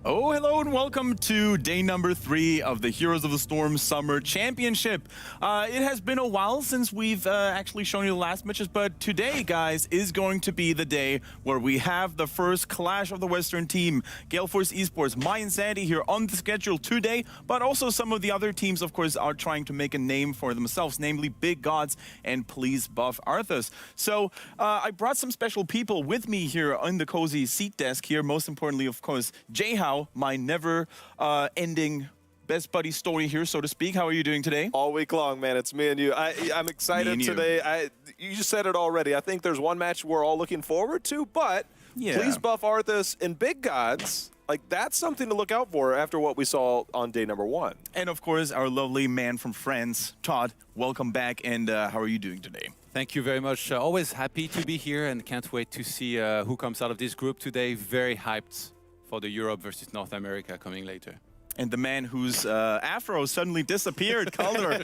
Oh, hello and welcome to day number 3 of the Heroes of the Storm Summer Championship. It has been a while since we've actually shown you the last matches, but today, guys, is going to be the day where we have the first Clash of the Western team. Gale Force Esports, My Insanity here on the schedule today, but also some of the other teams, of course, are trying to make a name for themselves, namely Big Gods and Please Buff Arthas. So I brought some special people with me here on the cozy seat desk here. Most importantly, of course, Jayhow, my never-ending best buddy story here, so to speak. How are you doing today? All week long, man. It's me and you. I'm excited today. You just said it already. I think there's one match we're all looking forward to, but Please Buff Arthas and Big Gods, like, that's something to look out for after what we saw on day number 1. And, of course, our lovely man from France, Todd. Welcome back, and how are you doing today? Thank you very much. Always happy to be here and can't wait to see who comes out of this group today. Very hyped for the Europe versus North America coming later. And the man whose afro suddenly disappeared, Calder.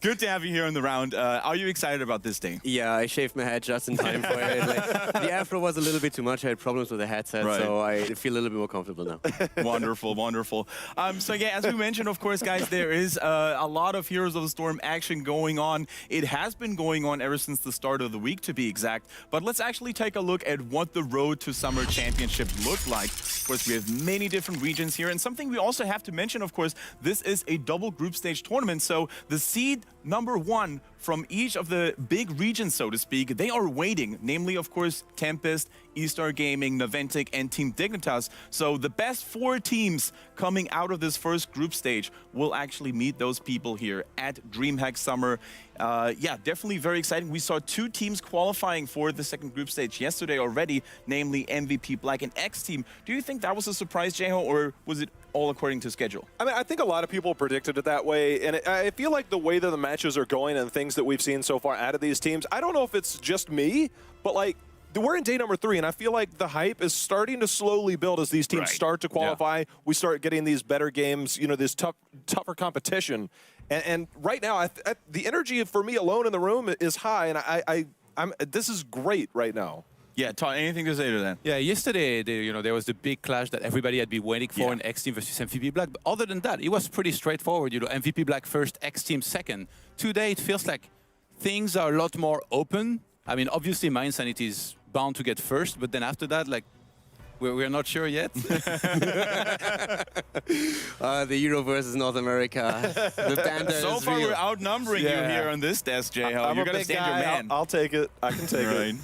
Good to have you here on the round. Are you excited about this day? Yeah, I shaved my head just in time for it. Like, the afro was a little bit too much. I had problems with the headset, so I feel a little bit more comfortable now. Wonderful, wonderful. So yeah, as we mentioned, of course, guys, there is a lot of Heroes of the Storm action going on. It has been going on ever since the start of the week, to be exact. But let's actually take a look at what the road to Summer Championship looked like. Of course, we have many different regions here, and something we also have to mention, of course, this is a double group stage tournament, so the seed number 1 from each of the big regions, so to speak, they are waiting, namely, of course, Tempest, E-Star Gaming, Naventic, and Team Dignitas. So the best 4 teams coming out of this first group stage will actually meet those people here at DreamHack Summer. Yeah, definitely very exciting. We saw 2 teams qualifying for the second group stage yesterday already, namely MVP Black and X Team. Do you think that was a surprise, Jayho, or was it all according to schedule? I mean, I think a lot of people predicted it that way, and I feel like the way that the matches are going and things that we've seen so far out of these teams, I don't know if it's just me, but like, we're in day number 3, and I feel like the hype is starting to slowly build as these teams start to qualify. Yeah. We start getting these better games, you know, this tougher competition. And right now, the energy for me alone in the room is high, and this is great right now. Yeah, Todd, anything to say to that? Yeah, yesterday, there was the big clash that everybody had been waiting for in X Team versus MVP Black. But other than that, it was pretty straightforward. MVP Black first, X Team second. Today, it feels like things are a lot more open. I mean, obviously, My Insanity is bound to get first, but then after that, like, we're not sure yet. The Euro versus North America. The banter so is far, real. we're outnumbering you here on this desk, Jayho. You're going to stand your man. I'll take it. I can take it.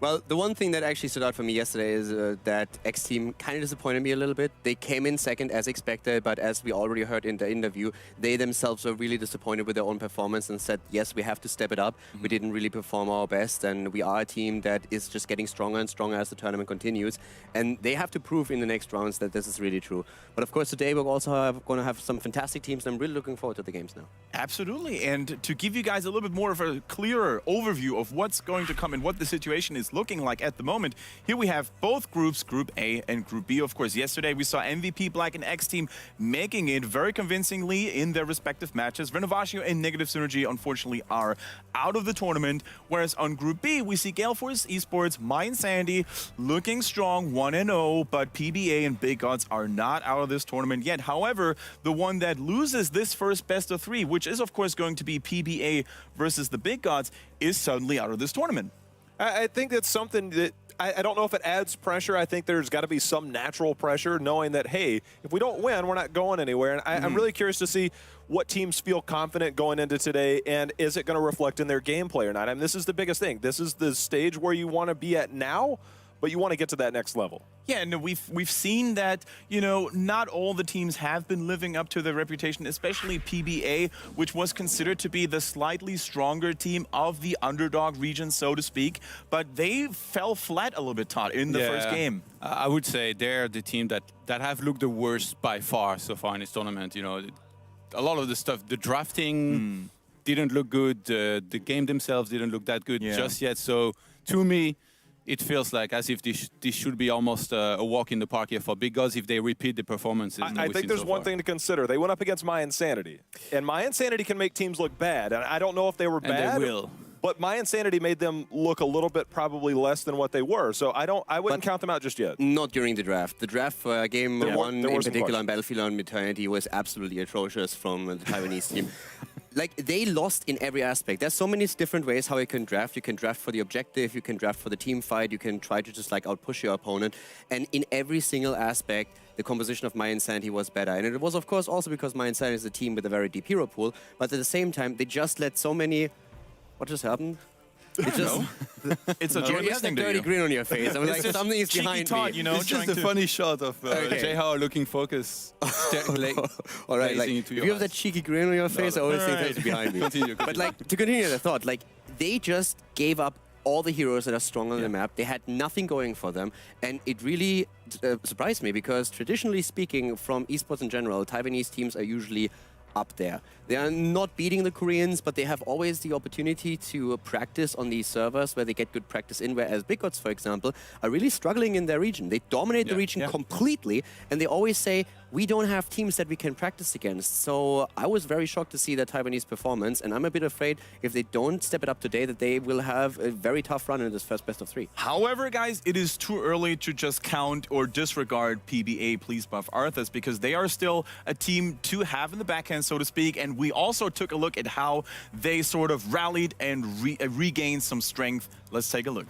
Well, the one thing that actually stood out for me yesterday is that X Team kind of disappointed me a little bit. They came in second as expected, but as we already heard in the interview, they themselves were really disappointed with their own performance and said, yes, we have to step it up. We didn't really perform our best, and we are a team that is just getting stronger and stronger as the tournament continues. And they have to prove in the next rounds that this is really true. But of course, today we're also going to have some fantastic teams, and I'm really looking forward to the games now. Absolutely. And to give you guys a little bit more of a clearer overview of what's going to come and what the situation is looking like at the moment, here we have both groups, Group A and Group B. Of course, yesterday we saw MVP Black and X Team making it very convincingly in their respective matches. Renovation and Negative Synergy, unfortunately, are out of the tournament. Whereas on Group B, we see Gale Force Esports, My Insanity, looking strong, 1-0, but PBA and Big Gods are not out of this tournament yet. However, the one that loses this first best of 3, which is, of course, going to be PBA versus the Big Gods, is suddenly out of this tournament. I think that's something that I don't know if it adds pressure. I think there's got to be some natural pressure knowing that, hey, if we don't win, we're not going anywhere. And I'm really curious to see what teams feel confident going into today, and is it going to reflect in their gameplay or not? I mean, this is the biggest thing. This is the stage where you want to be at now, but you want to get to that next level. Yeah, and we've seen that, you know, not all the teams have been living up to their reputation, especially PBA, which was considered to be the slightly stronger team of the underdog region, so to speak. But they fell flat a little bit, Todd, in the first game. I would say they're the team that have looked the worst by far so far in this tournament. You know, a lot of the stuff, the drafting didn't look good. The game themselves didn't look that good just yet. So to me, it feels like as if this should be almost a walk in the park here for Big Gods if they repeat the performances. I think there's one thing to consider. They went up against My Insanity, and My Insanity can make teams look bad. And I don't know if they were bad. And they will. but my insanity made them look a little bit probably less than what they were. So I wouldn't count them out just yet. Not during the draft. The draft for game one, there in were some particular questions. on Battlefield on Eternity, was absolutely atrocious from the Taiwanese team. Like, they lost in every aspect. There's so many different ways how you can draft. You can draft for the objective, you can draft for the team fight, you can try to just like outpush your opponent. And in every single aspect, the composition of My Insanity was better. And it was, of course, also because My Insanity is a team with a very deep hero pool. But at the same time, they just let so many... What just happened? It just... It's a You joy have that listening to dirty you. grin on your face. I'm like, just something is cheeky behind Todd, me. you know, It's just trying a to- funny shot of Okay. Jehao looking focus. All right, like, Gazing if into you your have that eyes. cheeky grin on your face, I always think Alright. that's behind me. Continue. But like, to continue the thought, like, they just gave up all the heroes that are strong on the map. They had nothing going for them, and it really surprised me because traditionally speaking, from esports in general, Taiwanese teams are usually up there. They are not beating the Koreans, but they have always the opportunity to practice on these servers where they get good practice in, whereas Big Gods, for example, are really struggling in their region. They dominate the region completely, and they always say, we don't have teams that we can practice against. So I was very shocked to see their Taiwanese performance, and I'm a bit afraid if they don't step it up today, that they will have a very tough run in this first best of 3. However, guys, it is too early to just count or disregard PBA, Please Buff Arthas, because they are still a team to have in the backhand, so to speak. And we also took a look at how they sort of rallied and regained some strength. Let's take a look.